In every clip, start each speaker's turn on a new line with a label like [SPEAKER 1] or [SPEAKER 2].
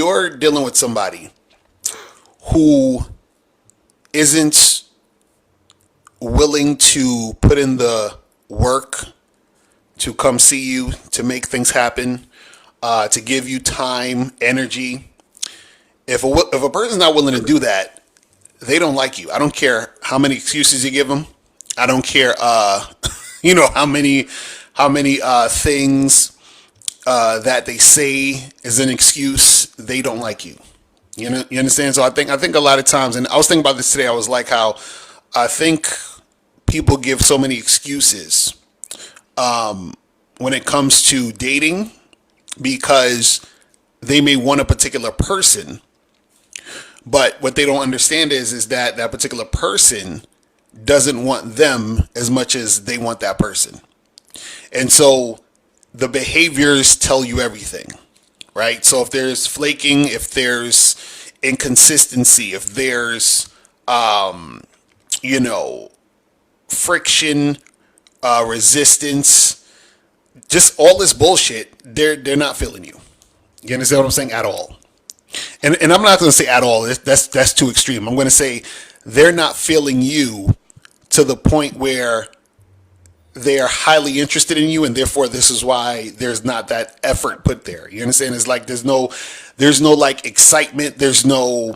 [SPEAKER 1] you're dealing with somebody who isn't willing to put in the work to come see you, to make things happen, to give you time, energy. If a person's not willing to do that, they don't like you. I don't care how many excuses you give them. I don't care, how many things that they say is an excuse. They don't like you. You understand? So I think a lot of times, and I was thinking about this today. I was like, how I think people give so many excuses when it comes to dating because they may want a particular person, but what they don't understand is that that particular person doesn't want them as much as they want that person. And so the behaviors tell you everything, right? So if there's flaking, if there's inconsistency, if there's, friction, resistance, just all this bullshit, they're not feeling you. You understand what I'm saying? At all. And I'm not going to say at all. That's too extreme. I'm going to say they're not feeling you to the point where they are highly interested in you, and therefore this is why there's not that effort put there. You understand? It's like there's no like excitement. There's no,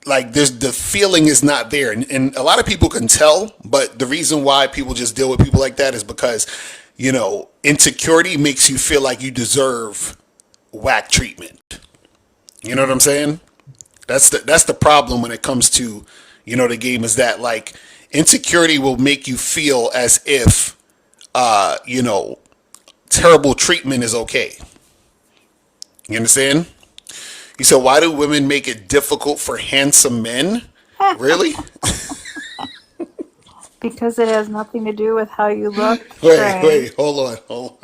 [SPEAKER 1] like there's the feeling is not there, and a lot of people can tell. But the reason why people just deal with people like that is because insecurity makes you feel like you deserve whack treatment. You know what I'm saying? That's the problem when it comes to the game, is that like insecurity will make you feel as if terrible treatment is okay. You understand? You said, why do women make it difficult for handsome men? Really?
[SPEAKER 2] Because it has nothing to do with how you look.
[SPEAKER 1] Wait, hold on.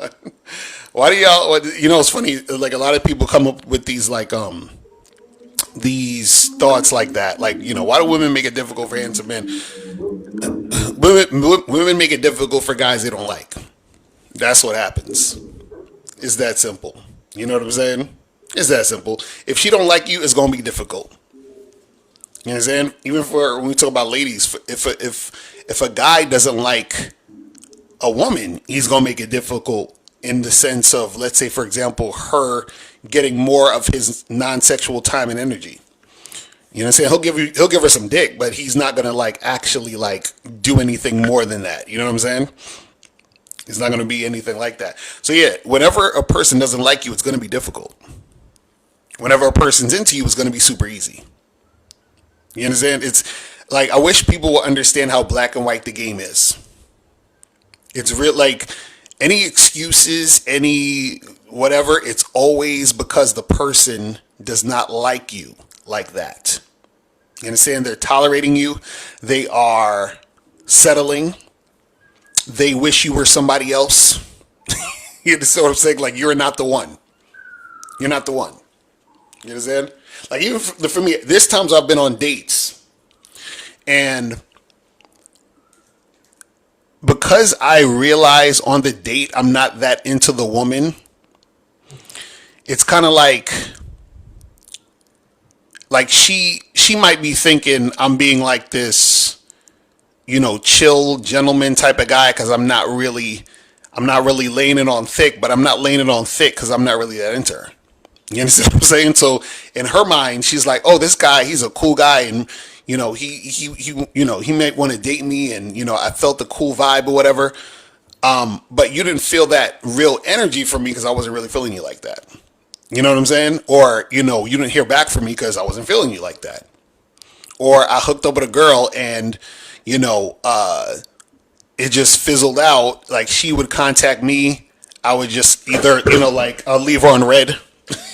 [SPEAKER 1] Why do y'all? It's funny. Like a lot of people come up with these these thoughts like that. Like, why do women make it difficult for handsome men? Women make it difficult for guys they don't like. That's what happens. It's that simple. You know what I'm saying? It's that simple. If she don't like you, it's gonna be difficult. You understand? Even for when we talk about ladies, if a guy doesn't like a woman, he's gonna make it difficult in the sense of, let's say, for example, her getting more of his non-sexual time and energy. You know what I'm saying? He'll give her some dick, but he's not gonna actually do anything more than that. You know what I'm saying? It's not gonna be anything like that. So yeah, whenever a person doesn't like you, it's gonna be difficult. Whenever a person's into you, it's gonna be super easy. You understand? It's like, I wish people would understand how black and white the game is. It's real, like any excuses, any whatever, it's always because the person does not like you like that. You understand? They're tolerating you. They are settling. They wish you were somebody else. You understand what I'm saying? Like, you're not the one. You're not the one. You understand? Like, even for me, there's times I've been on dates, and because I realize on the date I'm not that into the woman, it's kind of like she might be thinking I'm being like this, chill gentleman type of guy, because I'm not really laying it on thick, but I'm not laying it on thick because I'm not really that into her. You understand what I'm saying? So in her mind, she's like, oh, this guy, he's a cool guy, and he might want to date me, and I felt the cool vibe or whatever. But you didn't feel that real energy from me because I wasn't really feeling you like that. You know what I'm saying? Or you didn't hear back from me because I wasn't feeling you like that. Or I hooked up with a girl and it just fizzled out. Like, she would contact me, I would just either I'll leave her on red.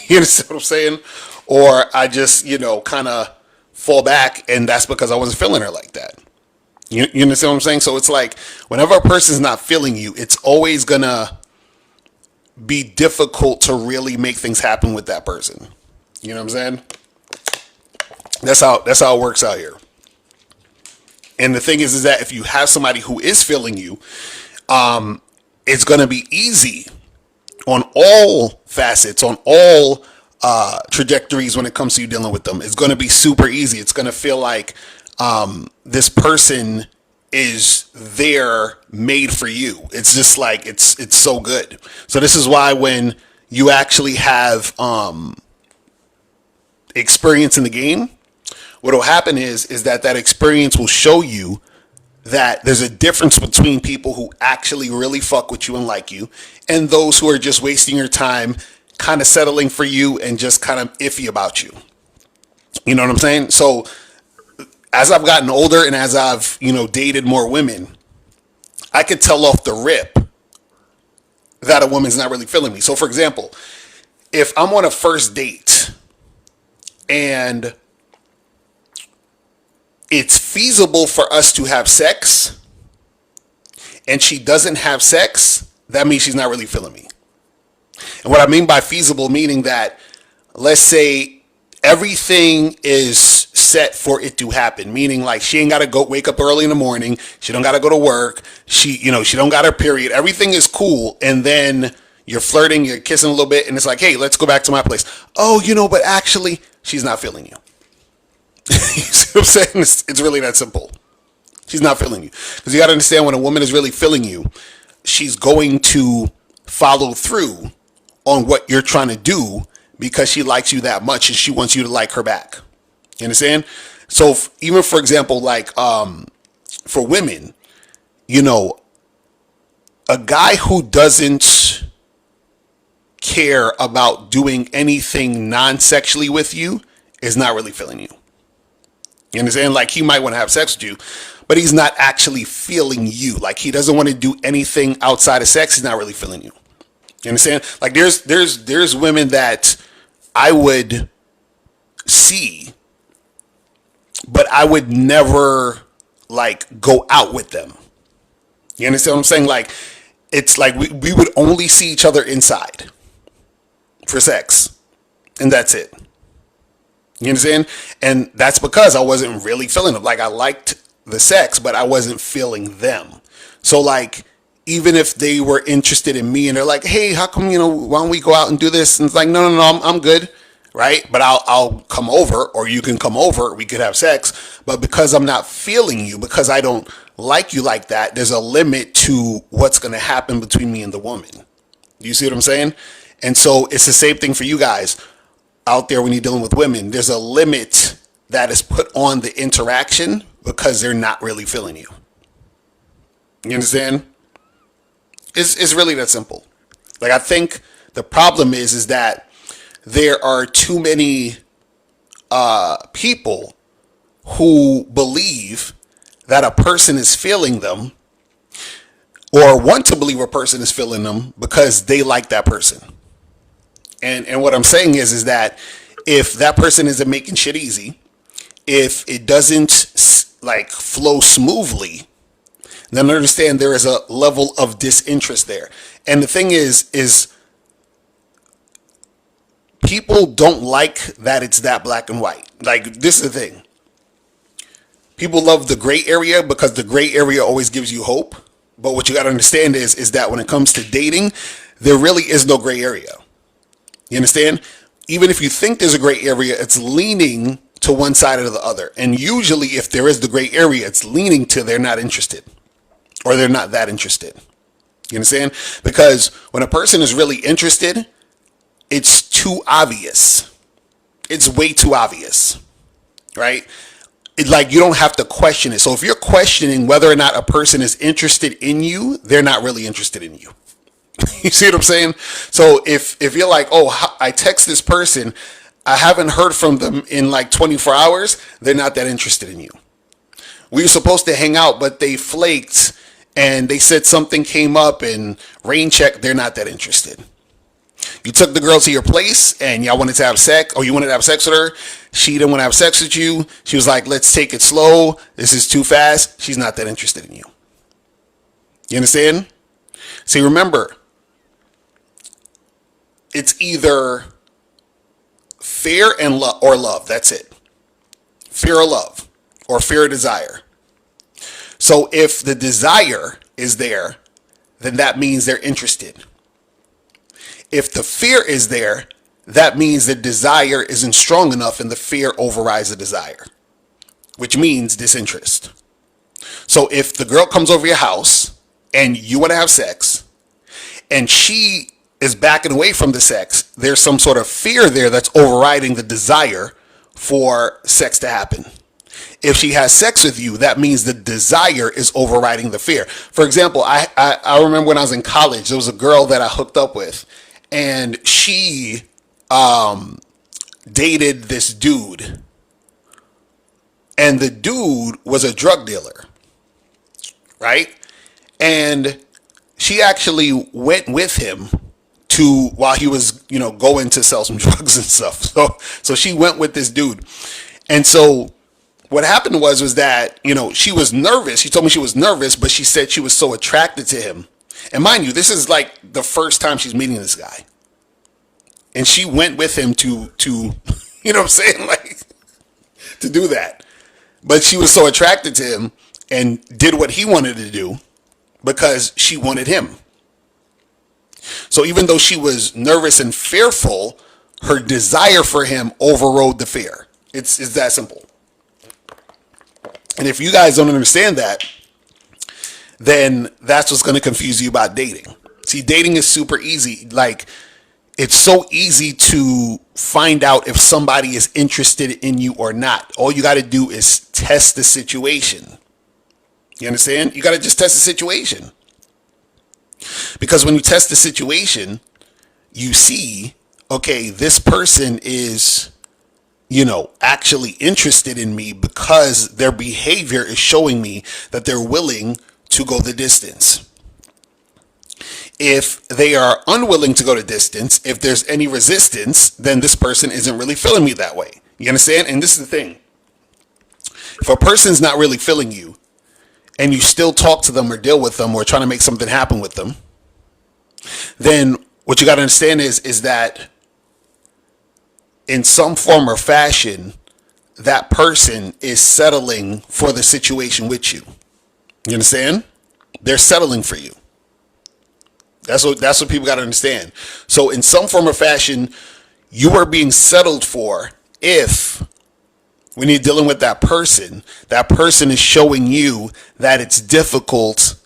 [SPEAKER 1] You understand what I'm saying? Or I just, kind of fall back, and that's because I wasn't feeling her like that. You understand what I'm saying? So it's like, whenever a person's not feeling you, it's always going to be difficult to really make things happen with that person. You know what I'm saying? That's how it works out here. And the thing is that if you have somebody who is feeling you, it's going to be easy on all facets, on all trajectories when it comes to you dealing with them. It's going to be super easy. It's going to feel like this person is there made for you. It's just like it's so good. So this is why when you actually have experience in the game, what will happen is that experience will show you that there's a difference between people who actually really fuck with you and like you, and those who are just wasting your time, kind of settling for you and just kind of iffy about you. You know what I'm saying? So as I've gotten older and as I've, dated more women, I could tell off the rip that a woman's not really feeling me. So for example, if I'm on a first date and it's feasible for us to have sex and she doesn't have sex, that means she's not really feeling me. And what I mean by feasible, meaning that, let's say everything is set for it to happen, meaning like she ain't got to go wake up early in the morning, she don't got to go to work, she don't got her period, everything is cool, and then you're flirting, you're kissing a little bit, and it's like, hey, let's go back to my place. Oh, but actually she's not feeling you. You see what I'm saying? It's really that simple. She's not feeling you. Because you got to understand, when a woman is really feeling you, she's going to follow through on what you're trying to do because she likes you that much and she wants you to like her back. You understand? So even for example, like for women, a guy who doesn't care about doing anything non-sexually with you is not really feeling you. You understand? Like, he might want to have sex with you, but he's not actually feeling you. Like, he doesn't want to do anything outside of sex. He's not really feeling you. You understand? Like, there's women that I would see, but I would never like go out with them. You understand what I'm saying? Like, it's like we would only see each other inside for sex, and that's it. You understand? And that's because I wasn't really feeling them. Like, I liked the sex, but I wasn't feeling them. So like, even if they were interested in me and they're like, hey, how come, why don't we go out and do this? And it's like, no, I'm good. Right? But I'll come over, or you can come over. We could have sex. But because I'm not feeling you, because I don't like you like that, there's a limit to what's going to happen between me and the woman. Do you see what I'm saying? And so it's the same thing for you guys out there when you're dealing with women. There's a limit that is put on the interaction because they're not really feeling you. You understand? It's really that simple. Like, I think the problem is that there are too many people who believe that a person is feeling them, or want to believe a person is feeling them because they like that person. And what I'm saying is that if that person isn't making shit easy, if it doesn't like flow smoothly, then understand there is a level of disinterest there. And the thing is people don't like that it's that black and white. Like, this is the thing. People love the gray area because the gray area always gives you hope. But what you got to understand is that when it comes to dating, there really is no gray area. You understand? Even if you think there's a gray area, it's leaning to one side or the other. And usually if there is the gray area, it's leaning to they're not interested, or they're not that interested. You understand? Because when a person is really interested, it's too obvious. It's way too obvious, right? It's like you don't have to question it. So if you're questioning whether or not a person is interested in you, they're not really interested in you. You see what I'm saying? So if you're like, oh, I text this person, I haven't heard from them in like 24 hours, they're not that interested in you. We were supposed to hang out, but they flaked and they said something came up and rain check, they're not that interested. You took the girl to your place and y'all wanted to have sex, or you wanted to have sex with her. She didn't want to have sex with you. She was like, let's take it slow. This is too fast. She's not that interested in you. You understand? See, remember, it's either fear and love, or love. That's it. Fear or love, or fear or desire. So if the desire is there, then that means they're interested. If the fear is there, that means the desire isn't strong enough and the fear overrides the desire, which means disinterest. So if the girl comes over your house and you want to have sex and she is backing away from the sex, there's some sort of fear there that's overriding the desire for sex to happen. If she has sex with you, that means the desire is overriding the fear. For example, I remember when I was in college, there was a girl that I hooked up with, and she dated this dude, and the dude was a drug dealer, right? And she actually went with him to while he was, going to sell some drugs and stuff. So she went with this dude, and so what happened was that, she was nervous. She told me she was nervous, but she said she was so attracted to him. And mind you, this is like the first time she's meeting this guy. And she went with him to you know what I'm saying? Like, to do that. But she was so attracted to him and did what he wanted to do because she wanted him. So even though she was nervous and fearful, her desire for him overrode the fear. It's that simple. And if you guys don't understand that, then that's what's going to confuse you about dating. See, dating is super easy. Like, it's so easy to find out if somebody is interested in you or not. All you got to do is test the situation. You understand? You got to just test the situation. Because when you test the situation, you see, okay, this person is actually interested in me because their behavior is showing me that they're willing to go the distance. If they are unwilling to go the distance, if there's any resistance, then this person isn't really feeling me that way. You understand? And this is the thing. If a person's not really feeling you and you still talk to them or deal with them or trying to make something happen with them, then what you got to understand is that in some form or fashion, that person is settling for the situation with you. You understand? They're settling for you. That's what people got to understand. So in some form or fashion, you are being settled for if, when you're dealing with that person is showing you that it's difficult.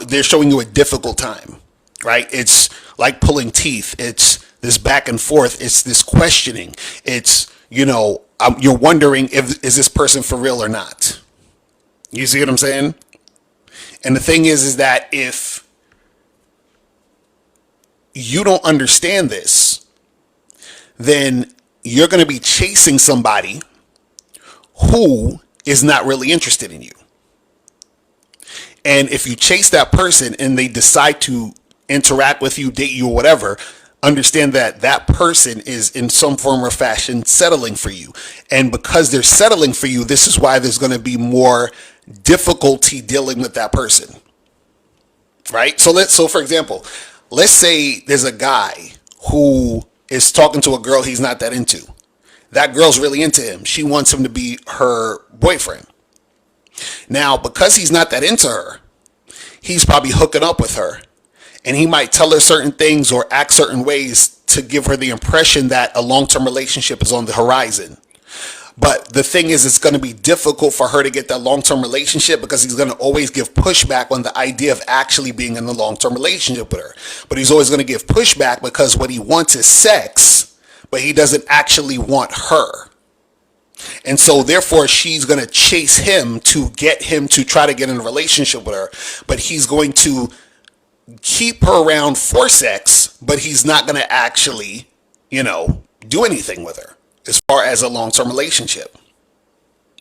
[SPEAKER 1] They're showing you a difficult time, right? It's like pulling teeth. It's this back and forth. It's this questioning. It's, you're wondering is this person for real or not? You see what I'm saying? And the thing is that if you don't understand this, then you're going to be chasing somebody who is not really interested in you. And if you chase that person and they decide to interact with you, date you, or whatever, understand that that person is in some form or fashion settling for you. And because they're settling for you, this is why there's going to be more difficulty dealing with that person. Right? So for example, let's say there's a guy who is talking to a girl he's not that into. That girl's really into him. She wants him to be her boyfriend. Now, because he's not that into her, he's probably hooking up with her. And he might tell her certain things or act certain ways to give her the impression that a long-term relationship is on the horizon. But the thing is, it's going to be difficult for her to get that long-term relationship because he's going to always give pushback on the idea of actually being in a long-term relationship with her. But he's always going to give pushback because what he wants is sex, but he doesn't actually want her. And so therefore she's going to chase him to get him to try to get in a relationship with her. But he's going to keep her around for sex, but he's not going to actually, do anything with her as far as a long-term relationship.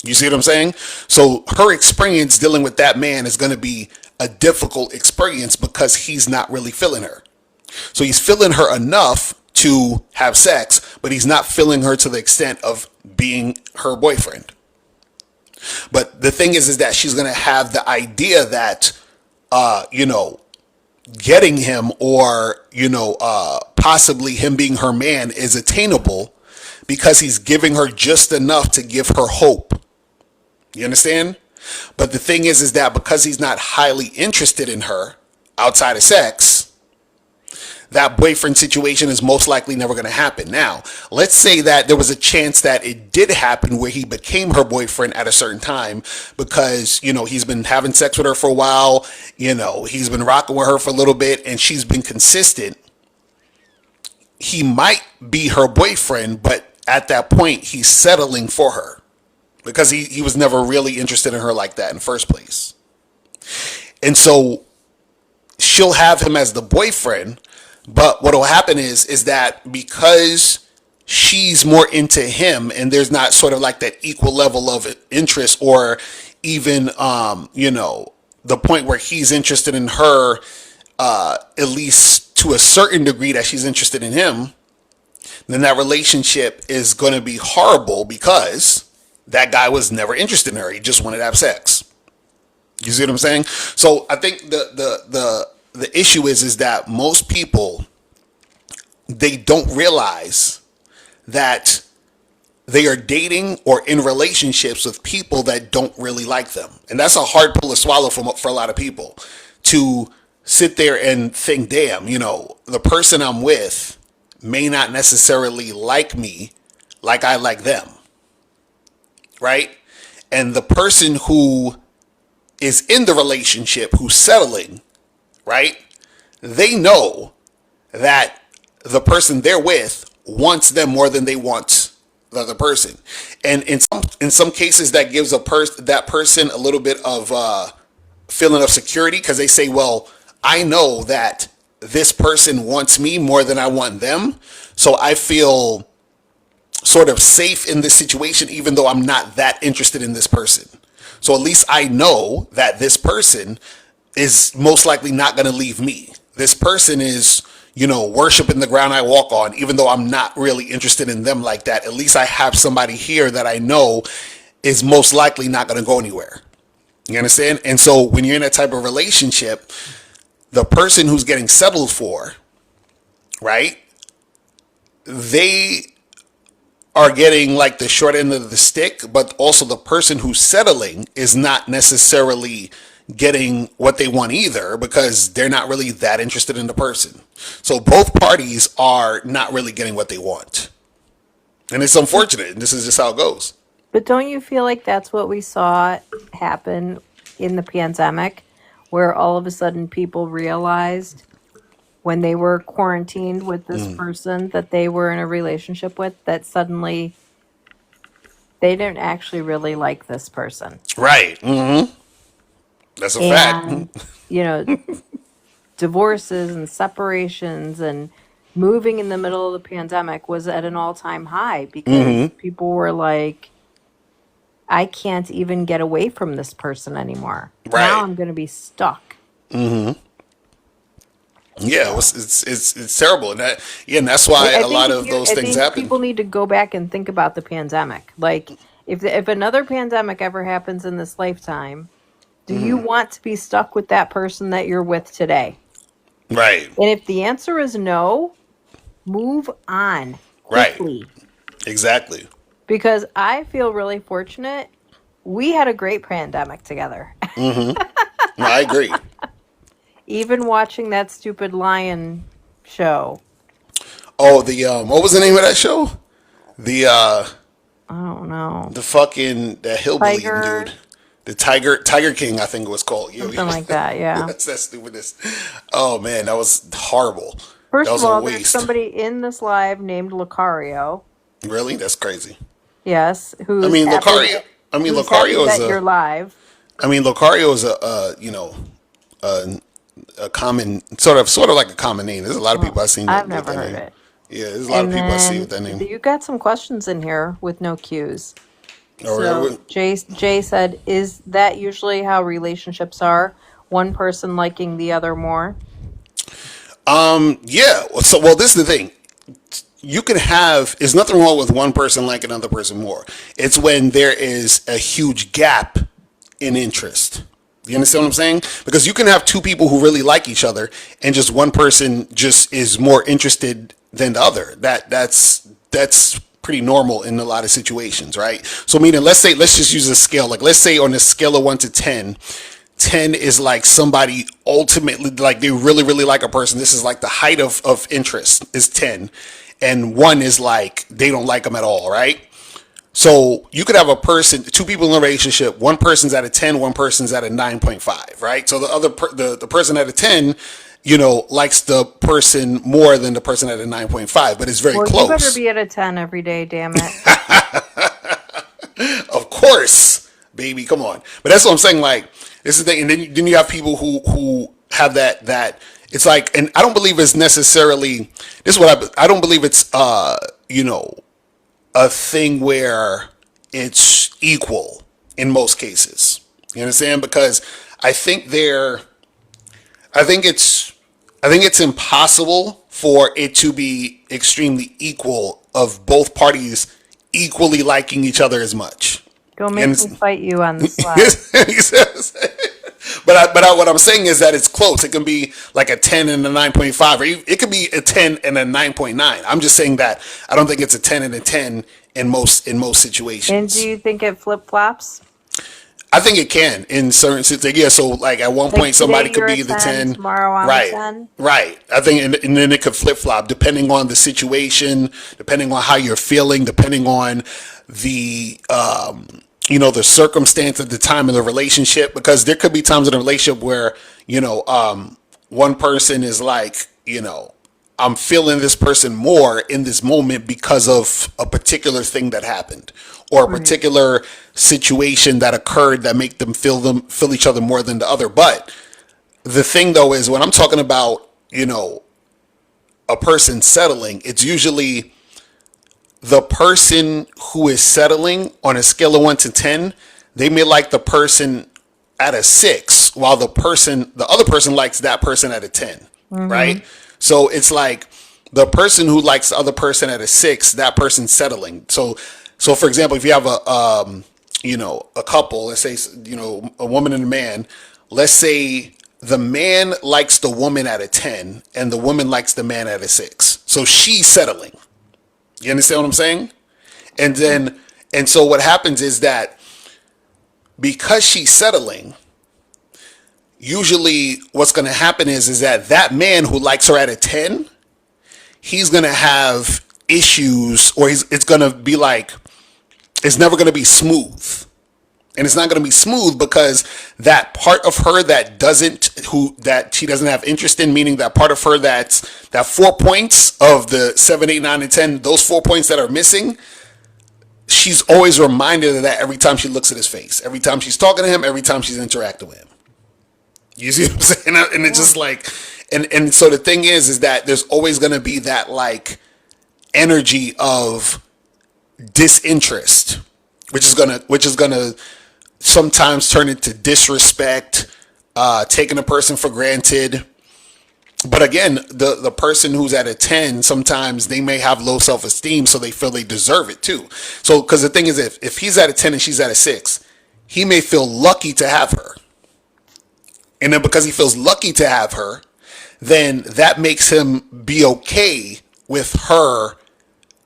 [SPEAKER 1] You see what I'm saying? So her experience dealing with that man is going to be a difficult experience because he's not really feeling her. So he's feeling her enough to have sex, but he's not feeling her to the extent of being her boyfriend. But the thing is that she's going to have the idea that, getting him or, possibly him being her man is attainable because he's giving her just enough to give her hope. You understand? But the thing is that because he's not highly interested in her outside of sex, that boyfriend situation is most likely never going to happen. Now, let's say that there was a chance that it did happen where he became her boyfriend at a certain time because, he's been having sex with her for a while, he's been rocking with her for a little bit and she's been consistent. He might be her boyfriend, but at that point, he's settling for her because he was never really interested in her like that in the first place. And so she'll have him as the boyfriend, but what will happen is that because she's more into him and there's not sort of like that equal level of interest or even the point where he's interested in her at least to a certain degree that she's interested in him, then that relationship is going to be horrible because that guy was never interested in her. He just wanted to have sex. You see what I'm saying? So I think the issue is that most people, they don't realize that they are dating or in relationships with people that don't really like them. And that's a hard pill to swallow for a lot of people, to sit there and think, damn, the person I'm with may not necessarily like me like I like them. Right? And the person who is in the relationship, who's settling, right? They know that the person they're with wants them more than they want the other person. And in some cases that gives that person a little bit of feeling of security because they say, well, I know that this person wants me more than I want them. So I feel sort of safe in this situation even though I'm not that interested in this person. So at least I know that this person is most likely not going to leave me. This person is, worshiping the ground I walk on, even though I'm not really interested in them like that. At least I have somebody here that I know is most likely not going to go anywhere. You understand? And so when you're in that type of relationship, the person who's getting settled for, right, they are getting like the short end of the stick, but also the person who's settling is not necessarily getting what they want either because they're not really that interested in the person. So both parties are not really getting what they want. And it's unfortunate. And this is just how it goes.
[SPEAKER 2] But don't you feel like that's what we saw happen in the pandemic, where all of a sudden people realized when they were quarantined with this person that they were in a relationship with, that suddenly they didn't actually really like this person.
[SPEAKER 1] Right. Mm-hmm. That's a
[SPEAKER 2] And,
[SPEAKER 1] fact.
[SPEAKER 2] divorces and separations and moving in the middle of the pandemic was at an all-time high because people were like, I can't even get away from this person anymore. Now
[SPEAKER 1] Right.
[SPEAKER 2] I'm going to be stuck.
[SPEAKER 1] Yeah, it's terrible, and that's why
[SPEAKER 2] I
[SPEAKER 1] a
[SPEAKER 2] think
[SPEAKER 1] lot of those
[SPEAKER 2] I
[SPEAKER 1] things
[SPEAKER 2] think
[SPEAKER 1] happen.
[SPEAKER 2] people need to go back and think about the pandemic. Like, if another pandemic ever happens in this lifetime, do you want to be stuck with that person that you're with today?
[SPEAKER 1] Right.
[SPEAKER 2] And if the answer is no, move on
[SPEAKER 1] Right.
[SPEAKER 2] quickly.
[SPEAKER 1] Exactly.
[SPEAKER 2] Because I feel really fortunate. We had a great pandemic together.
[SPEAKER 1] No, I agree.
[SPEAKER 2] Even watching that stupid lion show.
[SPEAKER 1] Oh, the what was the name of that show? The
[SPEAKER 2] I don't know.
[SPEAKER 1] the hillbilly
[SPEAKER 2] Tiger,
[SPEAKER 1] dude, the Tiger King, I think it was called.
[SPEAKER 2] something like that, yeah.
[SPEAKER 1] That's that stupidness. Oh man, that was horrible. That
[SPEAKER 2] First
[SPEAKER 1] was
[SPEAKER 2] of
[SPEAKER 1] a
[SPEAKER 2] all, there's
[SPEAKER 1] waste.
[SPEAKER 2] somebody in this live named Locario.
[SPEAKER 1] Really, that's crazy.
[SPEAKER 2] Yes,
[SPEAKER 1] I mean, Locario.
[SPEAKER 2] who's happy
[SPEAKER 1] Locario is
[SPEAKER 2] that you're live.
[SPEAKER 1] Locario is a common sort of like a common name. There's a lot of people I've seen
[SPEAKER 2] I've
[SPEAKER 1] with
[SPEAKER 2] never
[SPEAKER 1] that
[SPEAKER 2] heard
[SPEAKER 1] name.
[SPEAKER 2] it.
[SPEAKER 1] Yeah, there's a lot of
[SPEAKER 2] And
[SPEAKER 1] people I see
[SPEAKER 2] then
[SPEAKER 1] with that name.
[SPEAKER 2] you got some questions in here with no cues.
[SPEAKER 1] Or
[SPEAKER 2] So Jay said, is that usually how relationships are? One person liking the other more?
[SPEAKER 1] yeah. Well, this is the thing. You can have. There's nothing wrong with one person liking another person more. It's when there is a huge gap in interest. You understand what I'm saying? Because you can have two people who really like each other, and just one person just is more interested than the other. That's pretty normal in a lot of situations, right? So, meaning, let's just use a scale. Like, let's say on a scale of 1 to 10, 10 is like somebody ultimately, like they really, really like a person. This is like the height of interest is 10. And 1 is like they don't like them at all, right? So you could have a person, two people in a relationship, one person's at a 10, one person's at a 9.5, right? So the person at a 10, likes the person more than the person at a 9.5, but it's very
[SPEAKER 2] Well, you better
[SPEAKER 1] close.
[SPEAKER 2] be at a 10 every day, damn it.
[SPEAKER 1] Of course, baby, come on. But that's what I'm saying. Like, this is the thing, and then you have people who have that. It's like, and I don't believe it's necessarily. This is what I don't believe it's a thing where it's equal in most cases. You understand? Because I think there, I think it's impossible for it to be extremely equal of both parties equally liking each other as much.
[SPEAKER 2] Go make
[SPEAKER 1] And
[SPEAKER 2] me fight you on the slide.
[SPEAKER 1] what I'm saying is that it's close. It can be like a 10 and a 9.5, or it could be a 10 and a 9.9. I'm just saying that I don't think it's a 10 and a 10 in most
[SPEAKER 2] And
[SPEAKER 1] situations.
[SPEAKER 2] do you think it flip flops?
[SPEAKER 1] I think it can in certain situations. Yeah, so like at one
[SPEAKER 2] Like
[SPEAKER 1] point somebody
[SPEAKER 2] today
[SPEAKER 1] could
[SPEAKER 2] you're
[SPEAKER 1] be
[SPEAKER 2] a
[SPEAKER 1] the
[SPEAKER 2] 10,
[SPEAKER 1] 10.
[SPEAKER 2] tomorrow I'm a
[SPEAKER 1] Right.
[SPEAKER 2] 10.
[SPEAKER 1] Right. I think and then it could flip flop depending on the situation, depending on how you're feeling, depending on the the circumstance at the time of the relationship, because there could be times in a relationship where, one person is like, I'm feeling this person more in this moment because of a particular thing that happened or a
[SPEAKER 2] Right.
[SPEAKER 1] particular situation that occurred that make them feel each other more than the other. But the thing though is when I'm talking about, a person settling, it's usually the person who is settling on a scale of 1 to 10, they may like the person at a 6 while the other person likes that person at a 10, right? So it's like the person who likes the other person at a 6, that person's settling. So for example, if you have a couple, let's say, a woman and a man, let's say the man likes the woman at a 10 and the woman likes the man at a 6. So she's settling. You understand what I'm saying? And so what happens is that because she's settling, usually what's going to happen is that man who likes her at a 10, he's going to have issues, or it's going to be like, it's never going to be smooth. And it's not going to be smooth because that part of her that she doesn't have interest in, meaning that part of her that 4 points of the 7, 8, 9, and 10, those 4 points that are missing, she's always reminded of that every time she looks at his face, every time she's talking to him, every time she's interacting with him. You see what I'm saying? And it's just like, and so the thing is that there's always going to be that like energy of disinterest, which is gonna sometimes turn into disrespect, taking a person for granted. But again, the person who's at a 10, sometimes they may have low self-esteem, so they feel they deserve it too. So, because the thing is, if he's at a 10 and she's at a 6, he may feel lucky to have her. And then because he feels lucky to have her, then that makes him be okay with her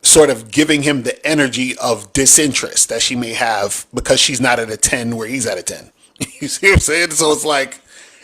[SPEAKER 1] sort of giving him the energy of disinterest that she may have because she's not at a 10 where he's at a 10. You see what I'm saying? So it's like,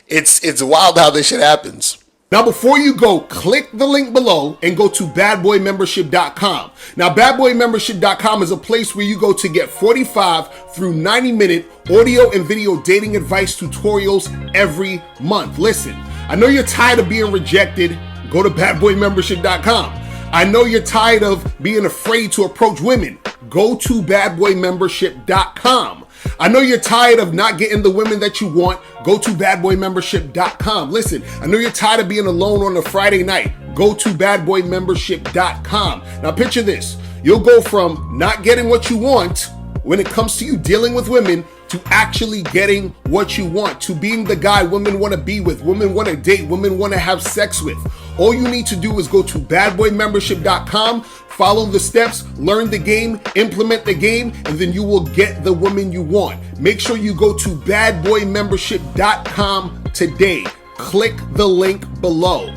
[SPEAKER 1] it's wild how this shit happens.
[SPEAKER 3] Now, before you go, click the link below and go to badboymembership.com. Now, badboymembership.com is a place where you go to get 45 through 90-minute audio and video dating advice tutorials every month. Listen, I know you're tired of being rejected. Go to badboymembership.com. I know you're tired of being afraid to approach women. Go to badboymembership.com. I know you're tired of not getting the women that you want. Go to badboymembership.com. Listen, I know you're tired of being alone on a Friday night. Go to badboymembership.com. Now picture this. You'll go from not getting what you want when it comes to you dealing with women to actually getting what you want, to being the guy women want to be with, women want to date, women want to have sex with. All you need to do is go to badboymembership.com, follow the steps, learn the game, implement the game, and then you will get the woman you want. Make sure you go to badboymembership.com today. Click the link below.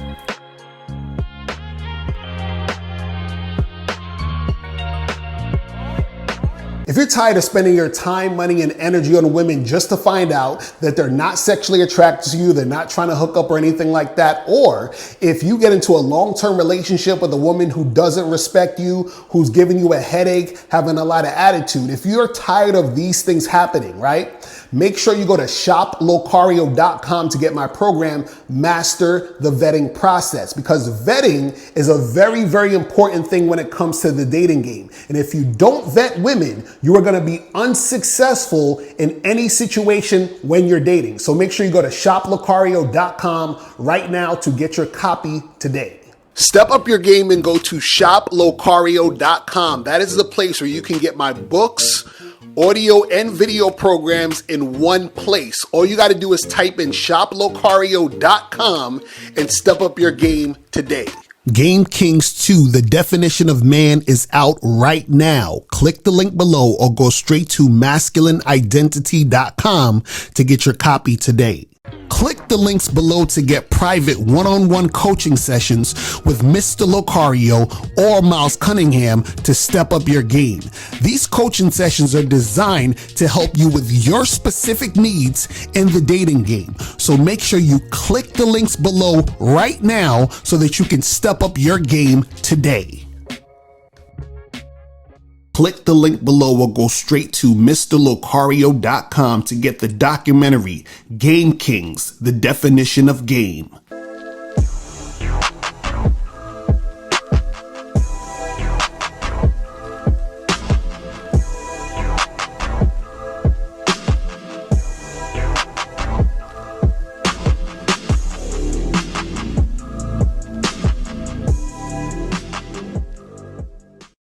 [SPEAKER 3] If you're tired of spending your time, money, and energy on women just to find out that they're not sexually attracted to you, they're not trying to hook up or anything like that, or if you get into a long-term relationship with a woman who doesn't respect you, who's giving you a headache, having a lot of attitude, if you're tired of these things happening, right? Make sure you go to shoplocario.com to get my program, Master the Vetting Process, because vetting is a very, very important thing when it comes to the dating game. And if you don't vet women, you are going to be unsuccessful in any situation when you're dating. So make sure you go to shoplocario.com right now to get your copy today. Step up your game and go to shoplocario.com. That is the place where you can get my books, audio and video programs in one place. All you got to do is type in shoplocario.com and step up your game today. Game Kings 2, The Definition of Man, is out right now. Click the link below or go straight to masculineidentity.com to get your copy today. Click the links below to get private one-on-one coaching sessions with Mr. Locario or Miles Cunningham to step up your game. These coaching sessions are designed to help you with your specific needs in the dating game. So make sure you click the links below right now so that you can step up your game today. Click the link below or go straight to mr.locario.com to get the documentary Game Kings, The Definition of Game.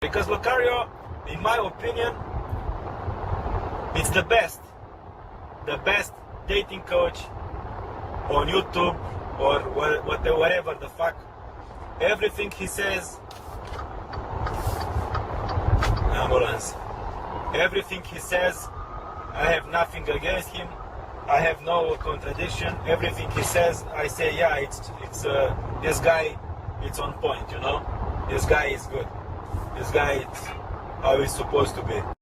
[SPEAKER 4] Because Locario, in my opinion, it's the best dating coach on YouTube or whatever the fuck. Everything he says, ambulance. Everything he says, I have nothing against him. I have no contradiction. Everything he says, I say, yeah, it's this guy, it's on point, you know. This guy is good. This guy is how he's supposed to be.